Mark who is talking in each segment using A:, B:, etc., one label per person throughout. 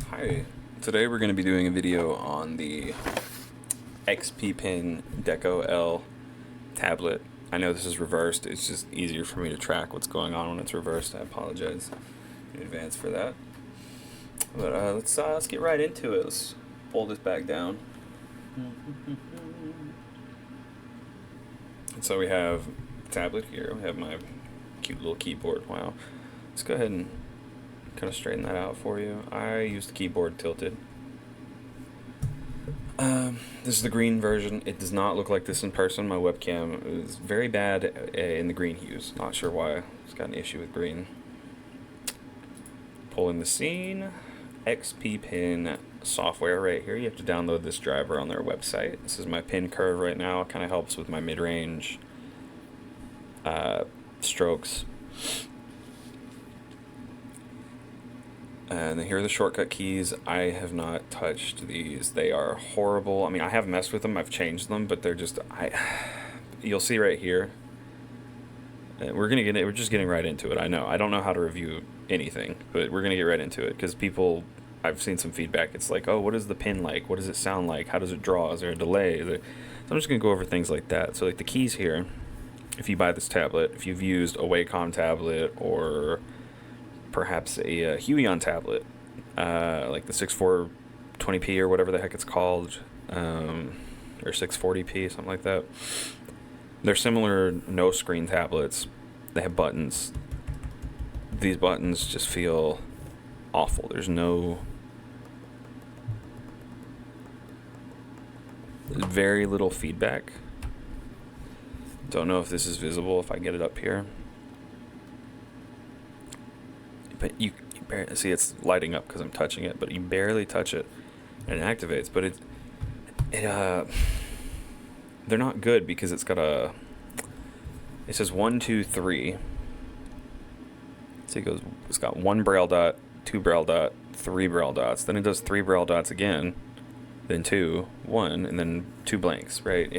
A: Hi, today we're going to be doing a video on the XP Pen Deco L tablet. I know this is reversed, it's just easier for me to track what's going on when it's reversed. I apologize in advance for that. But let's get right into it. Let's pull this back down. And so we have the tablet here, we have my cute little keyboard. Wow. Let's go ahead and kind of straighten that out for you. I use the keyboard tilted. This is the green version. It does not look like this in person. My webcam is very bad in the green hues. Not sure why. It's got an issue with green. Pulling the scene. XP Pen software right here. You have to download this driver on their website. This is my pen curve right now. It kind of helps with my mid-range strokes. And then here are the shortcut keys. I have not touched these. They are horrible. I mean, I have messed with them. I've changed them, but they're just you'll see right here. We're just getting right into it. I know. I don't know how to review anything, but we're gonna get right into it because I've seen some feedback. It's like, oh, what is the pen like? What does it sound like? How does it draw? Is there a delay? So I'm just gonna go over things like that. So like the keys here, if you buy this tablet, if you've used a Wacom tablet or perhaps a Huion tablet, like the 6420p or whatever the heck it's called, or 640p, something like that. They're similar no screen tablets. They have buttons. These buttons just feel awful. There's very little feedback. Don't know if this is visible if I get it up here. But you barely see it's lighting up because I'm touching it, but you barely touch it and it activates. But they're not good because it says 1, 2, 3. So it's got 1 braille dot, 2 braille dot, 3 braille dots. Then it does 3 braille dots again, then 2, 1, and then 2 blanks, right?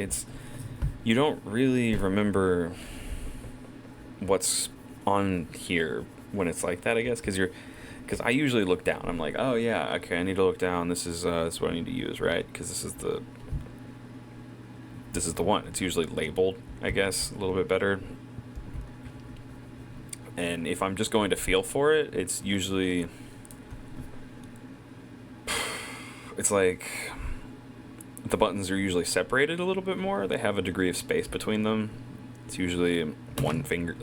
A: You don't really remember what's on here when it's like that, I guess, because I usually look down. I'm like, oh yeah, okay, I need to look down. This is what I need to use, right? Because this is the one. It's usually labeled, I guess, a little bit better. And if I'm just going to feel for it, it's like the buttons are usually separated a little bit more. They have a degree of space between them. It's usually one finger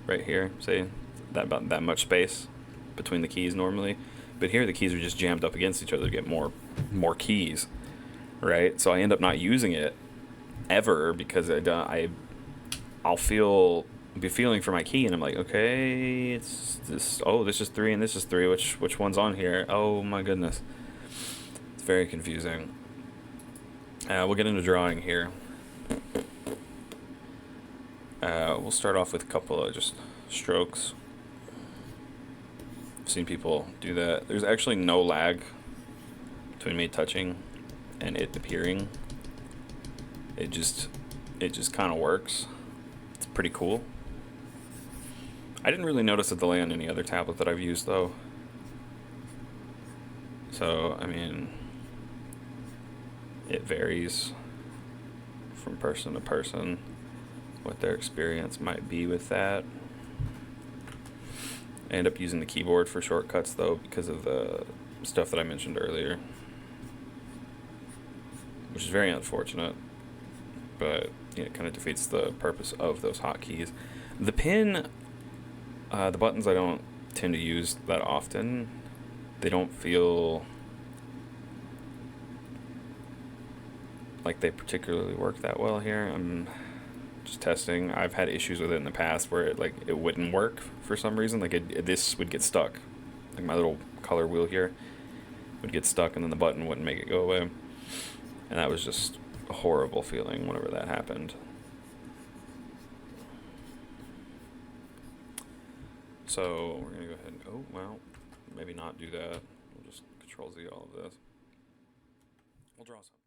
A: right here, say about that much space between the keys normally. But here the keys are just jammed up against each other to get more keys, right? So I end up not using it ever because I'll be feeling for my key and I'm like, okay, it's this. Oh, this is 3 and this is 3. Which one's on here? Oh my goodness, it's very confusing. We'll get into drawing here. We'll start off with a couple of just strokes. I've seen people do that. There's actually no lag between me touching and it appearing. It just kind of works. It's pretty cool. I didn't really notice a delay on any other tablet that I've used though. So, I mean, it varies from person to person what their experience might be with that. I end up using the keyboard for shortcuts though because of the stuff that I mentioned earlier, which is very unfortunate, but it kind of defeats the purpose of those hotkeys. The pen, the buttons I don't tend to use that often. They don't feel like they particularly work that well here. I'm just testing. I've had issues with it in the past where it wouldn't work for some reason. This would get stuck. Like my little color wheel here would get stuck and then the button wouldn't make it go away. And that was just a horrible feeling whenever that happened. So we're gonna go ahead and, oh well, maybe not do that. We'll just Control-Z all of this. We'll draw something.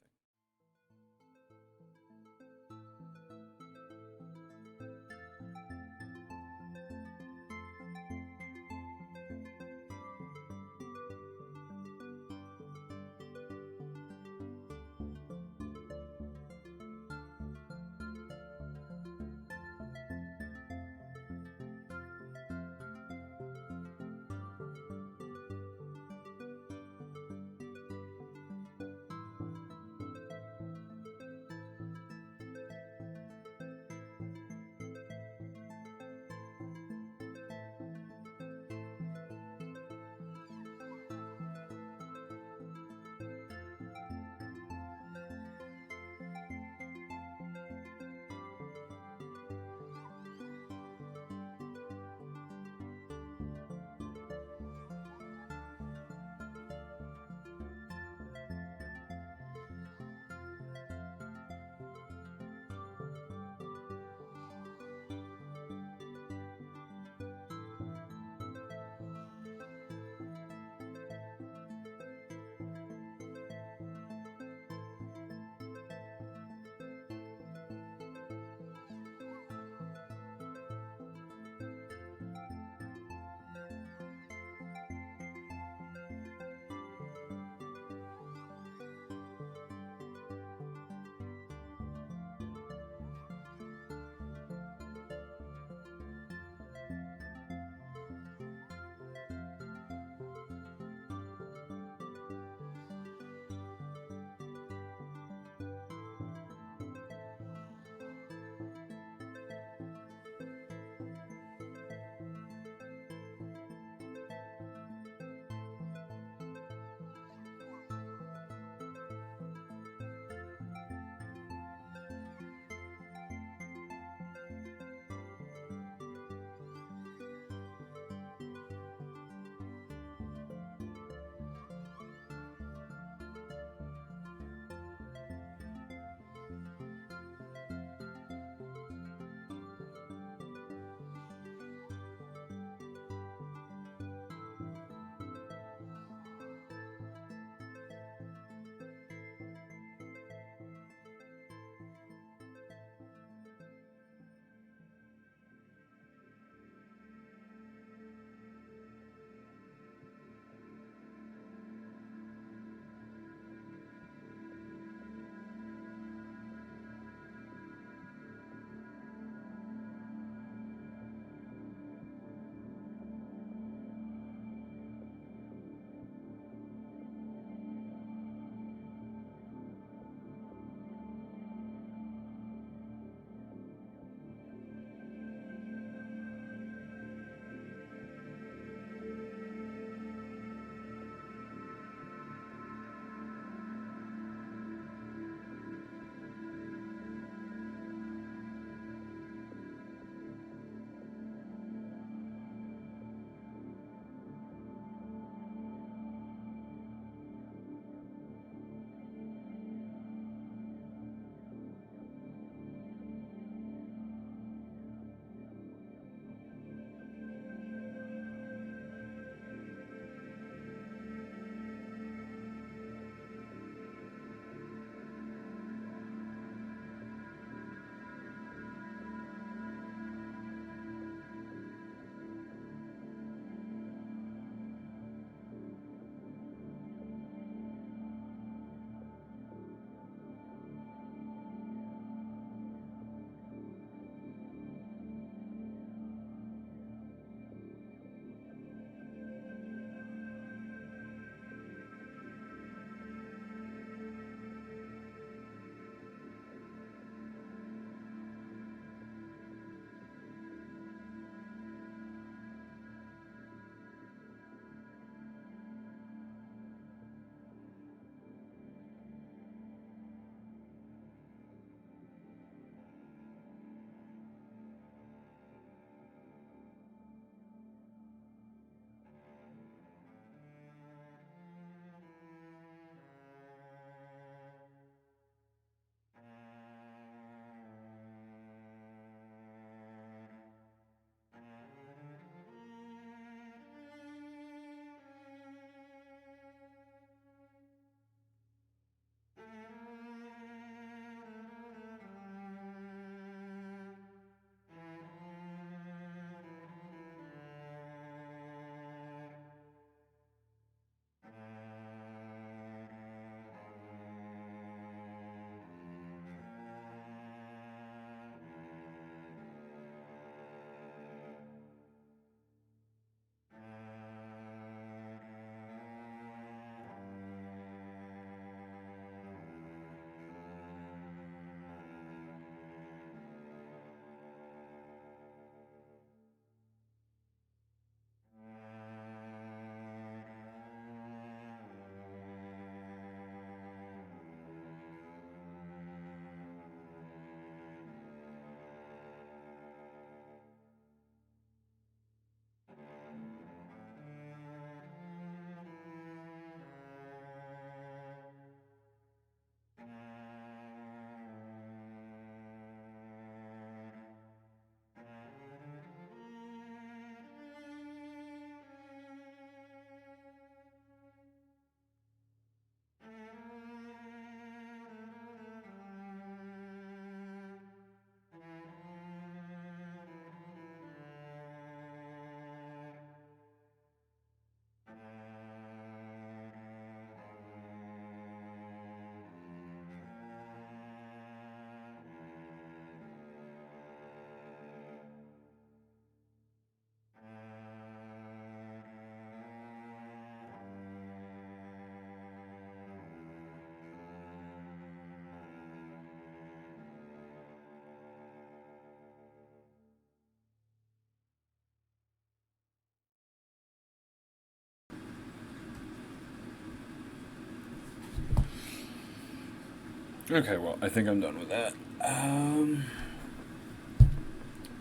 A: Okay, well, I think I'm done with that.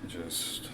A: Just...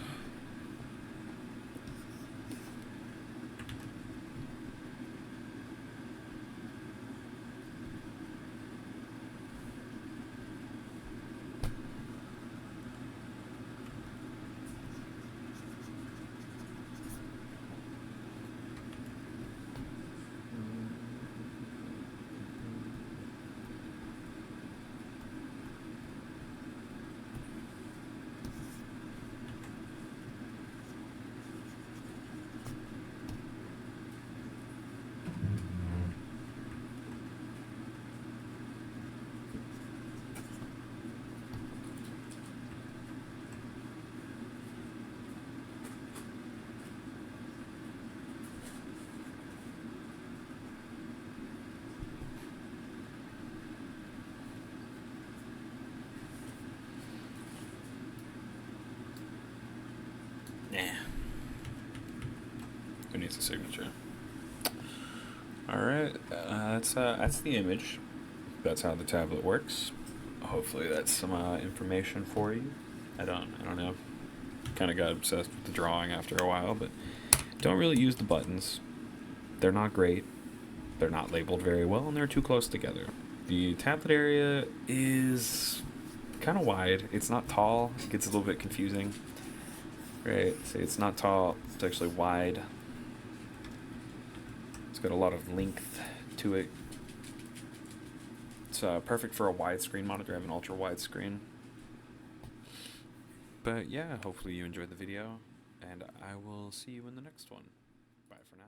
A: Nah. Who needs a signature? Alright, that's the image. That's how the tablet works. Hopefully that's some information for you. I don't know. Kind of got obsessed with the drawing after a while, but don't really use the buttons. They're not great. They're not labeled very well, and they're too close together. The tablet area is kind of wide. It's not tall. It gets a little bit confusing. Right, see, it's not tall. It's actually wide. It's got a lot of length to it. It's perfect for a widescreen monitor. I have an ultra wide screen. But yeah, hopefully you enjoyed the video, and I will see you in the next one. Bye for now.